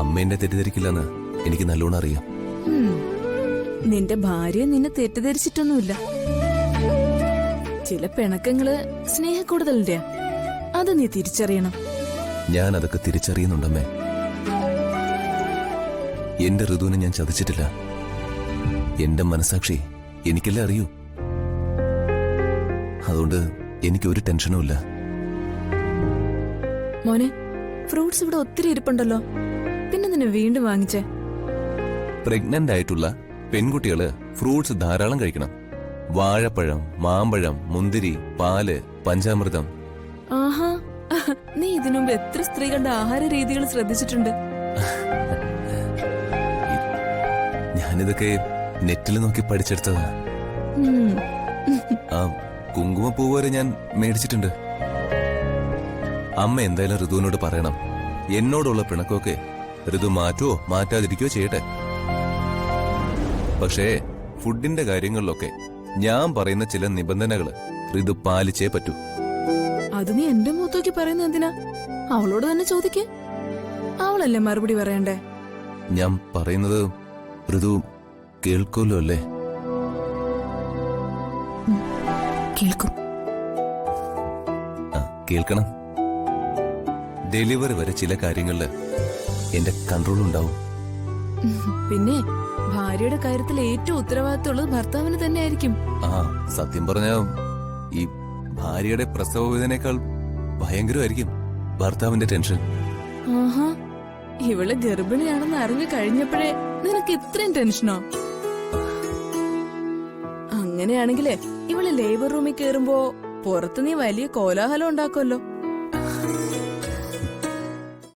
അമ്മ എന്നെ തെറ്റിദ്ധരിക്കില്ലെന്ന് എനിക്ക് നല്ലോണം അറിയാം. നിന്റെ ഭാര്യ നിന്നെ തെറ്റിദ്ധരിച്ചിട്ടൊന്നുമില്ല. ചില പിണക്കങ്ങള് സ്നേഹക്കൂടുതലിന്റെ, അത് നീ തിരിച്ചറിയണം. ഞാൻ അതൊക്കെ തിരിച്ചറിയുന്നുണ്ടമ്മേ. എന്റെ ഋതുവിനെ ഞാൻ ചതിച്ചിട്ടില്ല. എന്റെ മനസാക്ഷി എനിക്കല്ലേ അറിയൂ. അതുകൊണ്ട് എനിക്കൊരു ടെൻഷനും ഇല്ല. മോനെ, ഫ്രൂട്ട്സ് ഇവിടെ ഒത്തിരി ഇരിപ്പുണ്ടല്ലോ, പിന്നെ നിന്നെ വീണ്ടും വാങ്ങിച്ചേ? പ്രഗ്നന്റ് ആയിട്ടുള്ള പെൺകുട്ടികള് ഫ്രൂട്ട്സ് ധാരാളം കഴിക്കണം. വാഴപ്പഴം, മാമ്പഴം, മുന്തിരി, പാല്, പഞ്ചാമൃതം. ആഹാ, നീ ഇതിനു മുമ്പ് എത്ര സ്ത്രീകളുടെ ആഹാര രീതികൾ ശ്രദ്ധിച്ചിട്ടുണ്ട്? ഞാനിതൊക്കെ നെറ്റിൽ നോക്കി പഠിച്ചെടുത്തതാ. ആ കുങ്കുമപ്പൂ വരെ ഞാൻ മേടിച്ചിട്ടുണ്ട്. അമ്മ എന്തായാലും ഋതുവിനോട് പറയണം, എന്നോടുള്ള പിണക്കമൊക്കെ ഋതു മാറ്റുവോ മാറ്റാതിരിക്കോ ചെയ്യട്ടെ. പക്ഷേ ഫുഡിന്റെ കാര്യങ്ങളിലൊക്കെ ഞാൻ പറയുന്ന ചില നിബന്ധനകള് ഋതു പാലിച്ചേ പറ്റൂ. അത് നീ എന്റെ മൂത്തോക്കി പറയുന്ന എന്തിനാ? അവളോട് തന്നെ ചോദിക്കേ, അവളല്ലേ മറുപടി പറയണ്ടേ? ഞാൻ പറയുന്നത് ഋതു കേൾക്കുമല്ലോ അല്ലേ? കേൾക്കും. കേൾക്കണം. ഡെലിവറി വരെ ചില കാര്യങ്ങളില് എന്റെ കൺട്രോൾ ഉണ്ടാവും. പിന്നെ ഭാര്യയുടെ കാര്യത്തിൽ ഏറ്റവും ഉത്തരവാദിത്തമുള്ളത് ഭർത്താവിന് തന്നെ ആയിരിക്കും. സത്യം പറഞ്ഞ ഈ ഭാര്യയുടെ പ്രസവ വേദനയേക്കാൾ ഭയങ്കരമായിരിക്കും ഭർത്താവിന്റെ ടെൻഷൻ. ആഹാ, ഇവള് ഗർഭിണിയാണെന്ന് അറിഞ്ഞു കഴിഞ്ഞപ്പോഴേ നിനക്ക് ഇത്രയും ടെൻഷനോ? അങ്ങനെയാണെങ്കിലേ ഇവള് ലേബർ റൂമിൽ കേറുമ്പോ പുറത്ത് നീ വലിയ കോലാഹലം ഉണ്ടാക്കുമല്ലോ.